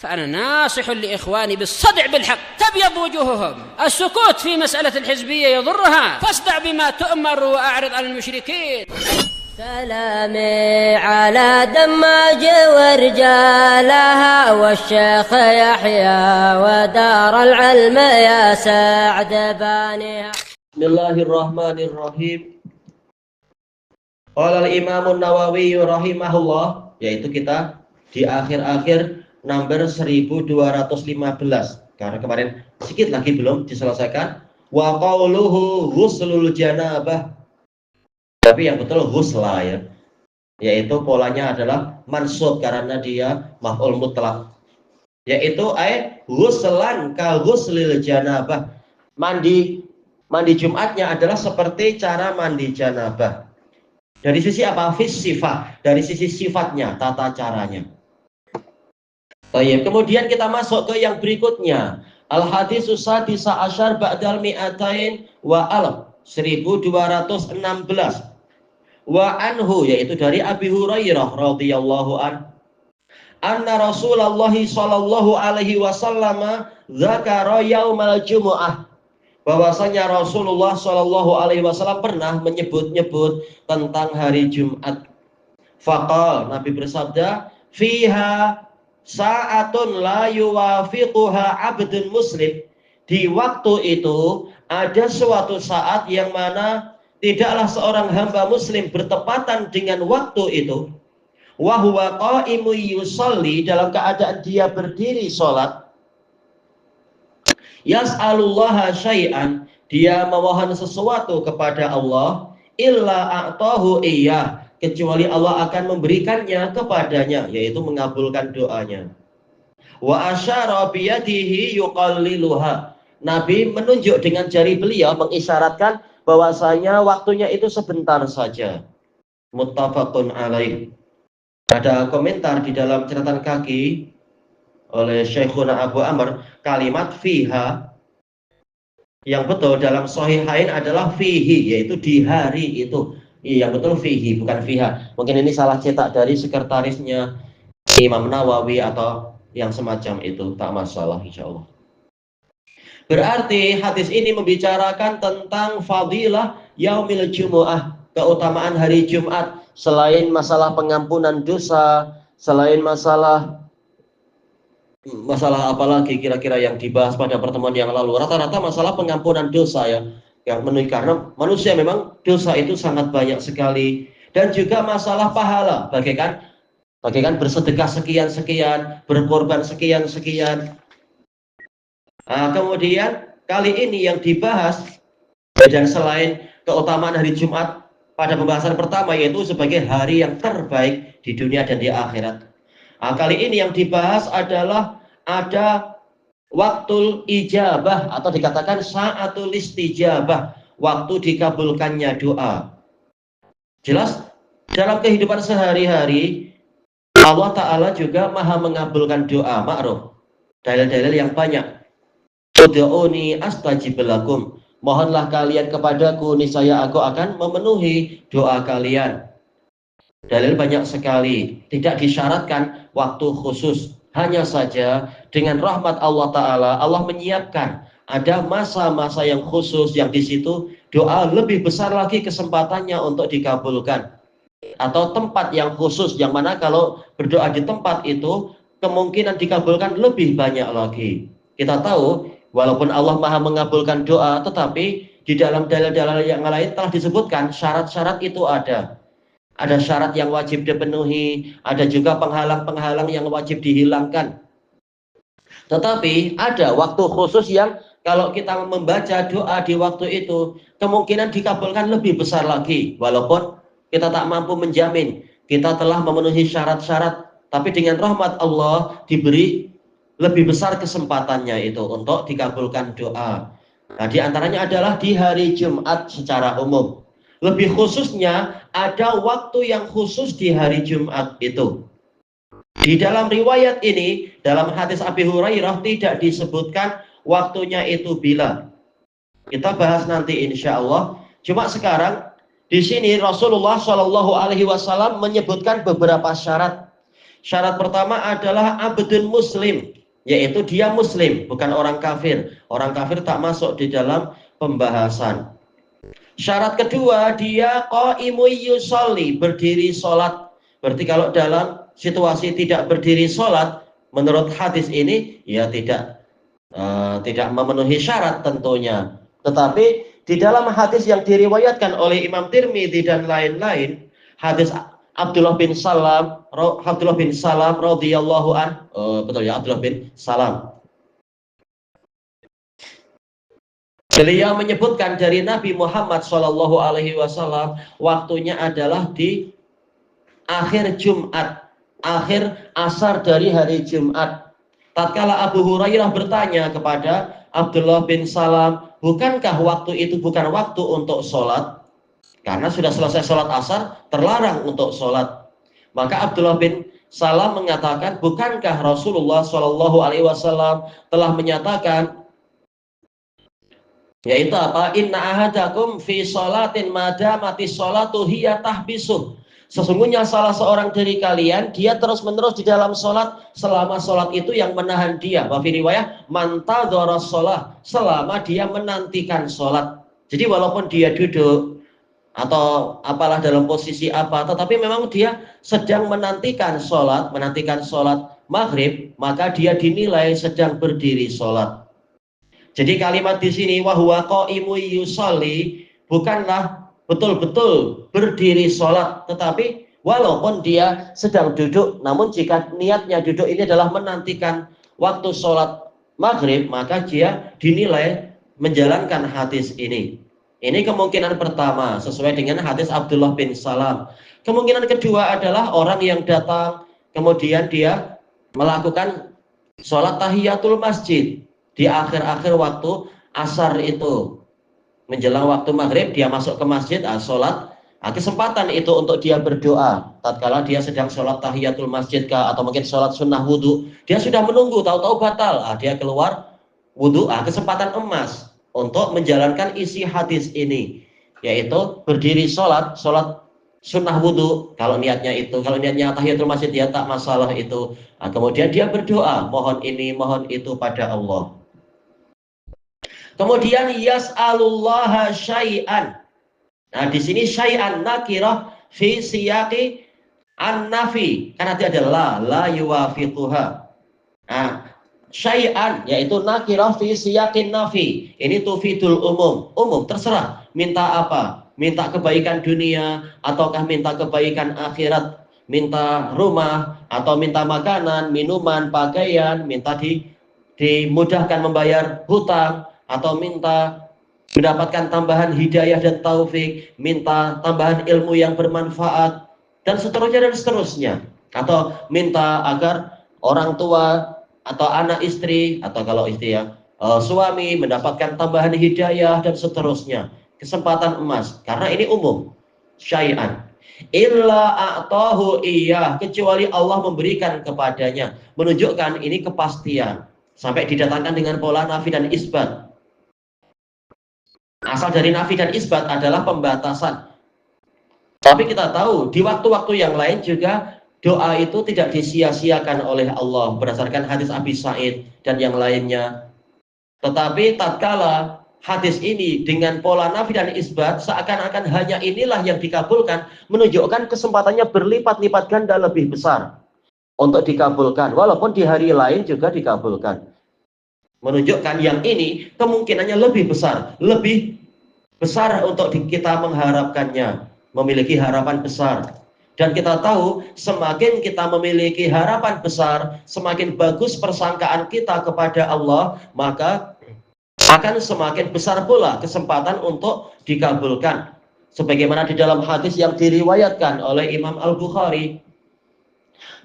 فأنا ناصح لإخواني بالصدع بالحق تبيض وجوههم. السكوت في مسألة الحزبية يضرها، فاصدع بما تؤمر وأعرض عن المشركين. سلامي على دماج ورجالها والشيخ يحيى ودار العلم يا سعد بانيها. بسم الله الرحمن الرحيم. Qala al-Imam Nawawi rahimahullah, yaitu kita di akhir-akhir nomor 1215 karena kemarin sedikit lagi belum diselesaikan. Wa qauluhu ghuslul janabah, tapi yang betul ghusla ya, yaitu polanya adalah mansub karena dia maf'ul mutlak, yaitu ghuslan ka ghuslil janabah. Mandi Jumatnya adalah seperti cara mandi janabah. Dari sisi apa? Sifat, dari sisi sifatnya, tata caranya. Baik, kemudian kita masuk ke yang berikutnya. Al-haditsus sadisa asyar ba'dal mi'atain wa alf, 1216. Wa anhu, yaitu dari Abi Hurairah radhiyallahu an, anna Rasulullah sallallahu alaihi wasallam dzakara yaumal jumu'ah, bahwasanya Rasulullah sallallahu alaihi wasallam pernah menyebut-nyebut tentang hari Jumat. Faqal, Nabi bersabda, fiha sa'atun la yuwafiquha abdun muslim, di waktu itu ada suatu saat yang mana tidaklah seorang hamba muslim bertepatan dengan waktu itu. Wa huwa qa'imun yusalli, dalam keadaan dia berdiri salat. Yas'alullaha syai'an, dia memohon sesuatu kepada Allah, illa a'tahu iyyah, kecuali Allah akan memberikannya kepadanya, yaitu mengabulkan doanya. Wa asyara biyadihi yuqalliluha, Nabi menunjuk dengan jari beliau mengisyaratkan bahwasanya waktunya itu sebentar saja. Muttafaqun alaih. Ada komentar di dalam catatan kaki oleh Syekhuna Abu Amr, kalimat fiha yang betul dalam Sahihain adalah fihi, yaitu di hari itu. Yang betul fihi, bukan fiha. Mungkin ini salah cetak dari sekretarisnya Imam Nawawi atau yang semacam itu, tak masalah insyaallah. Berarti hadis ini membicarakan tentang fadilah yaumil jumu'ah, keutamaan hari Jumat, selain masalah pengampunan dosa, selain masalah apa lagi kira-kira yang dibahas pada pertemuan yang lalu. Rata-rata masalah pengampunan dosa ya, yang karena manusia memang dosa itu sangat banyak sekali, dan juga masalah pahala, bagaikan bersedekah sekian-sekian, berkorban sekian-sekian. Nah, kemudian kali ini yang dibahas, dan selain keutamaan hari Jumat pada pembahasan pertama, yaitu sebagai hari yang terbaik di dunia dan di akhirat. Nah, kali ini yang dibahas adalah ada waktul ijabah, atau dikatakan sa'atul istijabah, waktu dikabulkannya doa. Jelas dalam kehidupan sehari-hari Allah Ta'ala juga maha mengabulkan doa, ma'ruf. Dalil-dalil yang banyak. Ud'uni astajib lakum, mohonlah kalian kepadaku, niscaya aku akan memenuhi doa kalian. Dalil banyak sekali, tidak disyaratkan waktu khusus. Hanya saja dengan rahmat Allah Ta'ala, Allah menyiapkan ada masa-masa yang khusus, yang di situ doa lebih besar lagi kesempatannya untuk dikabulkan. Atau tempat yang khusus, yang mana kalau berdoa di tempat itu kemungkinan dikabulkan lebih banyak lagi. Kita tahu walaupun Allah maha mengabulkan doa, tetapi di dalam dalil-dalil yang lain telah disebutkan syarat-syarat itu ada. Ada syarat yang wajib dipenuhi, ada juga penghalang-penghalang yang wajib dihilangkan. Tetapi ada waktu khusus yang kalau kita membaca doa di waktu itu, kemungkinan dikabulkan lebih besar lagi. Walaupun kita tak mampu menjamin kita telah memenuhi syarat-syarat, tapi dengan rahmat Allah diberi lebih besar kesempatannya itu untuk dikabulkan doa. Nah, di antaranya adalah di hari Jumat secara umum. Lebih khususnya ada waktu yang khusus di hari Jumat itu. Di dalam riwayat ini, dalam hadis Abi Hurairah tidak disebutkan waktunya itu bila. Kita bahas nanti insya Allah. Cuma sekarang di sini Rasulullah Shallallahu Alaihi Wasallam menyebutkan beberapa syarat. Syarat pertama adalah abdun muslim, yaitu dia muslim, bukan orang kafir. Orang kafir tak masuk di dalam pembahasan. Syarat kedua, dia qaimu yusolli, berdiri sholat. Berarti kalau dalam situasi tidak berdiri sholat, menurut hadis ini ya tidak memenuhi syarat tentunya. Tetapi di dalam hadis yang diriwayatkan oleh Imam Tirmidzi dan lain-lain, hadis Abdullah bin Salam radhiyallahu an, betul ya, Abdullah bin Salam. Beliau menyebutkan dari Nabi Muhammad Shallallahu Alaihi Wasallam, waktunya adalah di akhir Jumat, akhir asar dari hari Jumat. Tatkala Abu Hurairah bertanya kepada Abdullah bin Salam, bukankah waktu itu bukan waktu untuk sholat? Karena sudah selesai sholat asar, terlarang untuk sholat. Maka Abdullah bin Salam mengatakan, bukankah Rasulullah Shallallahu Alaihi Wasallam telah menyatakan, yaitu apa? Inna ahadakum fi sholatin madamati sholatu hiya tahbisuh. Sesungguhnya salah seorang dari kalian, dia terus-menerus di dalam sholat, selama sholat itu yang menahan dia. Wa fi riwayah mantadhara sholah, selama dia menantikan sholat. Jadi walaupun dia duduk atau apalah dalam posisi apa, tetapi memang dia sedang menantikan sholat maghrib, maka dia dinilai sedang berdiri sholat. Jadi kalimat di sini wahwa qaimu yusolli bukanlah betul-betul berdiri sholat, tetapi walaupun dia sedang duduk, namun jika niatnya duduk ini adalah menantikan waktu sholat maghrib, maka dia dinilai menjalankan hadis ini. Ini kemungkinan pertama sesuai dengan hadis Abdullah bin Salam. Kemungkinan kedua adalah orang yang datang kemudian dia melakukan sholat tahiyatul masjid di akhir-akhir waktu asar itu, menjelang waktu maghrib dia masuk ke masjid, sholat. Kesempatan itu untuk dia berdoa. Tatkala dia sedang sholat tahiyatul masjid atau mungkin sholat sunnah wudhu, dia sudah menunggu, tahu-tahu batal, dia keluar wudhu. Kesempatan emas untuk menjalankan isi hadis ini, yaitu berdiri sholat sunnah wudhu. Kalau niatnya tahiyatul masjid, dia tak masalah itu. Kemudian dia berdoa, mohon ini, mohon itu pada Allah. Kemudian yas'alullaha syai'an. Nah, di sini syai'an nakirah fi siyaqi an-nafi. Karena nanti ada la yuwafiquha. Nah, syai'an yaitu nakirah fi siyaqin nafi. Ini tufidul umum, terserah minta apa. Minta kebaikan dunia ataukah minta kebaikan akhirat, minta rumah atau minta makanan, minuman, pakaian, minta dimudahkan membayar hutang, atau minta mendapatkan tambahan hidayah dan taufik, minta tambahan ilmu yang bermanfaat, dan seterusnya. Atau minta agar orang tua atau anak istri, atau kalau istri suami mendapatkan tambahan hidayah dan seterusnya. Kesempatan emas, karena ini umum. Syai'an illa a'tahu iyah, kecuali Allah memberikan kepadanya, menunjukkan ini kepastian. Sampai didatangkan dengan pola nafi dan isbat. Asal dari nafi dan isbat adalah pembatasan. Tapi kita tahu di waktu-waktu yang lain juga doa itu tidak disia-siakan oleh Allah berdasarkan hadis Abi Sa'id dan yang lainnya. Tetapi tatkala hadis ini dengan pola nafi dan isbat, seakan-akan hanya inilah yang dikabulkan, menunjukkan kesempatannya berlipat-lipat ganda lebih besar untuk dikabulkan, walaupun di hari lain juga dikabulkan. Menunjukkan yang ini kemungkinannya lebih besar untuk kita mengharapkannya, memiliki harapan besar. Dan kita tahu semakin kita memiliki harapan besar, semakin bagus persangkaan kita kepada Allah, maka akan semakin besar pula kesempatan untuk dikabulkan. Sebagaimana di dalam hadis yang diriwayatkan oleh Imam Al-Bukhari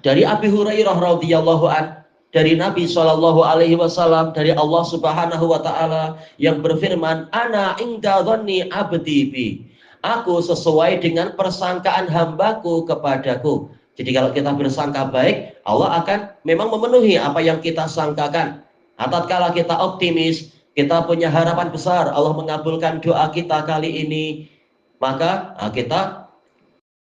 dari Abi Hurairah radhiyallahu anhu, dari Nabi Shallallahu Alaihi Wasallam, dari Allah Subhanahu Wa Taala yang berfirman, Ana inda dhanni abdi bi. Aku sesuai dengan persangkaan hambaku kepadaku. Jadi kalau kita bersangka baik, Allah akan memang memenuhi apa yang kita sangkakan. Tatkala kita optimis, kita punya harapan besar, Allah mengabulkan doa kita kali ini, maka kita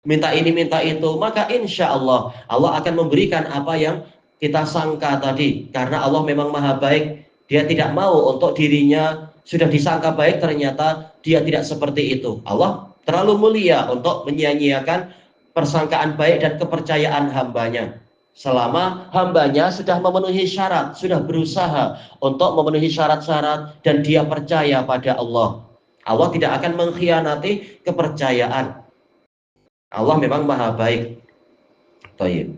minta ini, minta itu, maka insya Allah Allah akan memberikan apa yang kita sangka tadi. Karena Allah memang maha baik, dia tidak mau untuk dirinya sudah disangka baik ternyata dia tidak seperti itu. Allah terlalu mulia untuk menyia-nyiakan persangkaan baik dan kepercayaan hambanya. Selama hambanya sudah memenuhi syarat, sudah berusaha untuk memenuhi syarat-syarat dan dia percaya pada Allah, Allah tidak akan mengkhianati kepercayaan. Allah memang maha baik. Baik.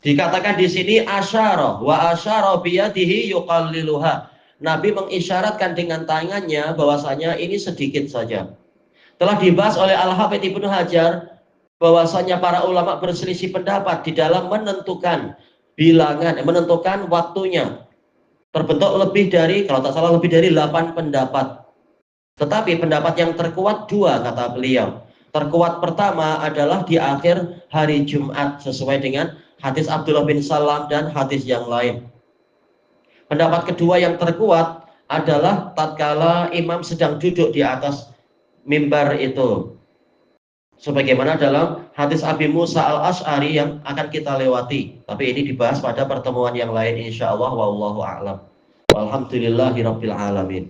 Dikatakan di sini asyara wa asyara biyadihi yuqalliluha. Nabi mengisyaratkan dengan tangannya bahwasanya ini sedikit saja. Telah dibahas oleh Al-Hafidz Ibnu Hajar bahwasanya para ulama berselisih pendapat di dalam menentukan bilangan, menentukan waktunya. Terbentuk lebih dari, kalau tak salah lebih dari 8 pendapat. Tetapi pendapat yang terkuat 2 kata beliau. Terkuat pertama adalah di akhir hari Jumat sesuai dengan hadis Abdullah bin Salam dan hadis yang lain. Pendapat kedua yang terkuat adalah tatkala imam sedang duduk di atas mimbar itu. Sebagaimana dalam hadis Abi Musa al-Ash'ari yang akan kita lewati. Tapi ini dibahas pada pertemuan yang lain insyaallah wallahu a'lam. Walhamdulillahirabbil alamin.